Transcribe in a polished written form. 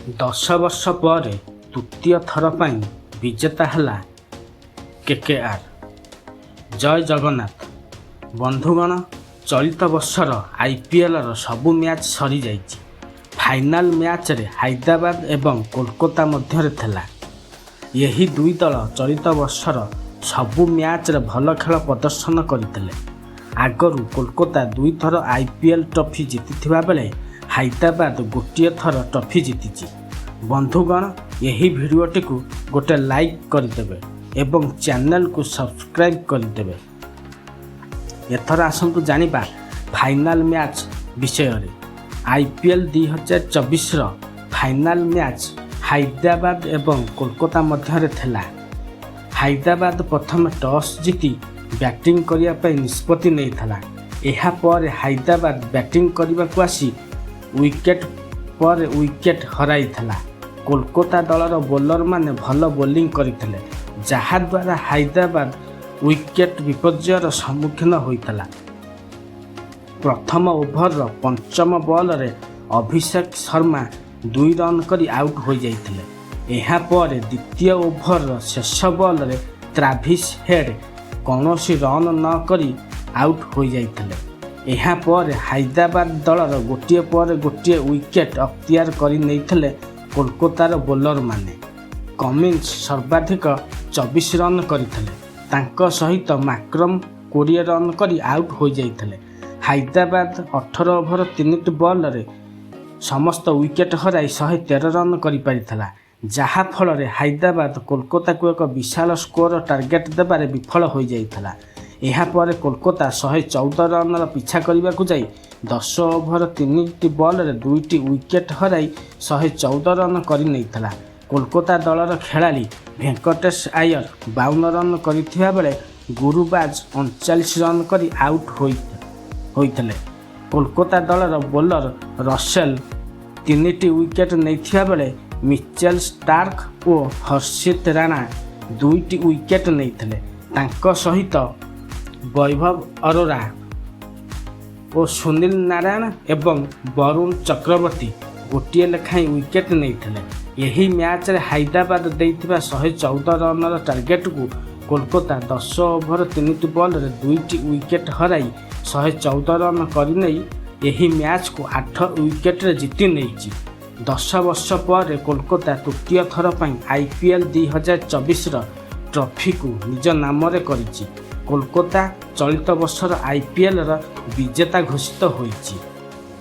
10 ବର୍ଷ ପରେ ତୃତୀୟ ଥର ପାଇଁ ବିଜେତା ହେଲା କେକେଆର୍। ଜୟ ଜଗନ୍ନାଥ। ବନ୍ଧୁଗଣ, ଚଳିତ ବର୍ଷର IPLର ସବୁ ମ୍ୟାଚ୍ ସରିଯାଇଛି। ଫାଇନାଲ ମ୍ୟାଚ୍ରେ ହାଇଦ୍ରାବାଦ ଏବଂ କୋଲକାତା ମଧ୍ୟରେ ଥିଲା। ଏହି ଦୁଇ ଦଳ ଚଳିତ ବର୍ଷର ସବୁ ମ୍ୟାଚ୍ରେ ଭଲ ଖେଳ ପ୍ରଦର୍ଶନ କରିଥିଲେ। ଆଗରୁ କୋଲକାତା 2 ଥର IPL ଟ୍ରଫି ଜିତିଥିବା ବେଳେ ହାଇଦ୍ରାବାଦ ଗୋଟିଏ ଥର ଟ୍ରଫି ଜିତିଛି। ବନ୍ଧୁଗଣ, ଏହି ଭିଡ଼ିଓଟିକୁ ଗୋଟେ ଲାଇକ୍ କରିଦେବେ ଏବଂ ଚ୍ୟାନେଲକୁ ସବସ୍କ୍ରାଇବ୍ କରିଦେବେ। ଏଥର ଆସନ୍ତୁ ଜାଣିବା ଫାଇନାଲ ମ୍ୟାଚ୍ ବିଷୟରେ। IPL 2024ର ଫାଇନାଲ ମ୍ୟାଚ୍ ହାଇଦ୍ରାବାଦ ଏବଂ କୋଲକାତା ମଧ୍ୟରେ ଥିଲା। ହାଇଦ୍ରାବାଦ ପ୍ରଥମେ ଟସ୍ ଜିତି ବ୍ୟାଟିଂ କରିବା ପାଇଁ ନିଷ୍ପତ୍ତି ନେଇଥିଲା। ଏହାପରେ ହାଇଦ୍ରାବାଦ ବ୍ୟାଟିଂ କରିବାକୁ ଆସି ୱିକେଟ୍ ପରେ ୱିକେଟ୍ ହରାଇଥିଲା। କୋଲକାତା ଦଳର ବୋଲରମାନେ ଭଲ ବୋଲିଂ କରିଥିଲେ, ଯାହାଦ୍ୱାରା ହାଇଦ୍ରାବାଦ ୱିକେଟ୍ ବିପର୍ଯ୍ୟୟର ସମ୍ମୁଖୀନ ହୋଇଥିଲା। ପ୍ରଥମ ଓଭରର ପଞ୍ଚମ ବଲରେ ଅଭିଷେକ ଶର୍ମା 2 ରନ୍ କରି ଆଉଟ୍ ହୋଇଯାଇଥିଲେ। ଏହାପରେ ଦ୍ୱିତୀୟ ଓଭରର ଶେଷ ବଲରେ ଟ୍ରାଭିସ୍ ହେଡ୍ କୌଣସି ରନ୍ ନ କରି ଆଉଟ୍ ହୋଇଯାଇଥିଲେ। ଏହାପରେ ହାଇଦ୍ରାବାଦ ଦଳର ଗୋଟିଏ ପରେ ଗୋଟିଏ ୱିକେଟ୍ ଅକ୍ତିଆର କରିନେଇଥିଲେ କୋଲକାତାର ବୋଲରମାନେ। କମିନ୍ସ ସର୍ବାଧିକ 24 ରନ୍ କରିଥିଲେ। ତାଙ୍କ ସହିତ ମାକ୍ରମ୍ 20 ରନ୍ କରି ଆଉଟ୍ ହୋଇଯାଇଥିଲେ। ହାଇଦ୍ରାବାଦ 18 ଓଭର 3ଟି ବଲରେ ସମସ୍ତ ୱିକେଟ୍ ହରାଇ 113 ରନ୍ କରିପାରିଥିଲା, ଯାହାଫଳରେ ହାଇଦ୍ରାବାଦ କୋଲକାତାକୁ ଏକ ବିଶାଳ ସ୍କୋର ଟାର୍ଗେଟ୍ ଦେବାରେ ବିଫଳ ହୋଇଯାଇଥିଲା। ଏହାପରେ କୋଲକାତା 114 ରନ୍ର ପିଛା କରିବାକୁ ଯାଇ 10 ଓଭର 3ଟି ବଲରେ 2ଟି ୱିକେଟ୍ ହରାଇ 114 ରନ୍ କରିନେଇଥିଲା। କୋଲକାତା ଦଳର ଖେଳାଳି ଭେଙ୍କଟେଶ ଆୟର 52 ରନ୍ କରିଥିବା ବେଳେ ଗୁରୁବାଜ 39 ରନ୍ କରି ଆଉଟ୍ ହୋଇଥିଲେ। କୋଲକାତା ଦଳର ବୋଲର ରସେଲ 3ଟି ୱିକେଟ୍ ନେଇଥିବା ବେଳେ ମିଚେଲ ଷ୍ଟାର୍କ ଓ ହର୍ଷିତ ରାଣା 2ଟି ୱିକେଟ୍ ନେଇଥିଲେ। ତାଙ୍କ ସହିତ ବୈଭବ ଅରୋରା ଓ ସୁନୀଲ ନାରାୟଣ ଏବଂ ବରୁଣ ଚକ୍ରବର୍ତ୍ତୀ ଗୋଟିଏ ଲେଖାଏଁ ୱିକେଟ୍ ନେଇଥିଲେ। ଏହି ମ୍ୟାଚ୍ରେ ହାଇଦ୍ରାବାଦ ଦେଇଥିବା 114 ରନ୍ର ଟାର୍ଗେଟକୁ କୋଲକାତା 10 ଓଭର 3ଟି ବଲରେ 2ଟି ୱିକେଟ୍ ହରାଇ 114 ରନ୍ କରିନେଇ ଏହି ମ୍ୟାଚ୍କୁ 8 ୱିକେଟ୍ରେ ଜିତି ନେଇଛି। 10 ବର୍ଷ ପରେ କୋଲକାତା ତୃତୀୟ ଥର ପାଇଁ IPL 2024ର ଟ୍ରଫିକୁ ନିଜ ନାମରେ କରିଛି। କୋଲକାତା ଚଳିତ ବର୍ଷର IPLର ବିଜେତା ଘୋଷିତ ହୋଇଛି।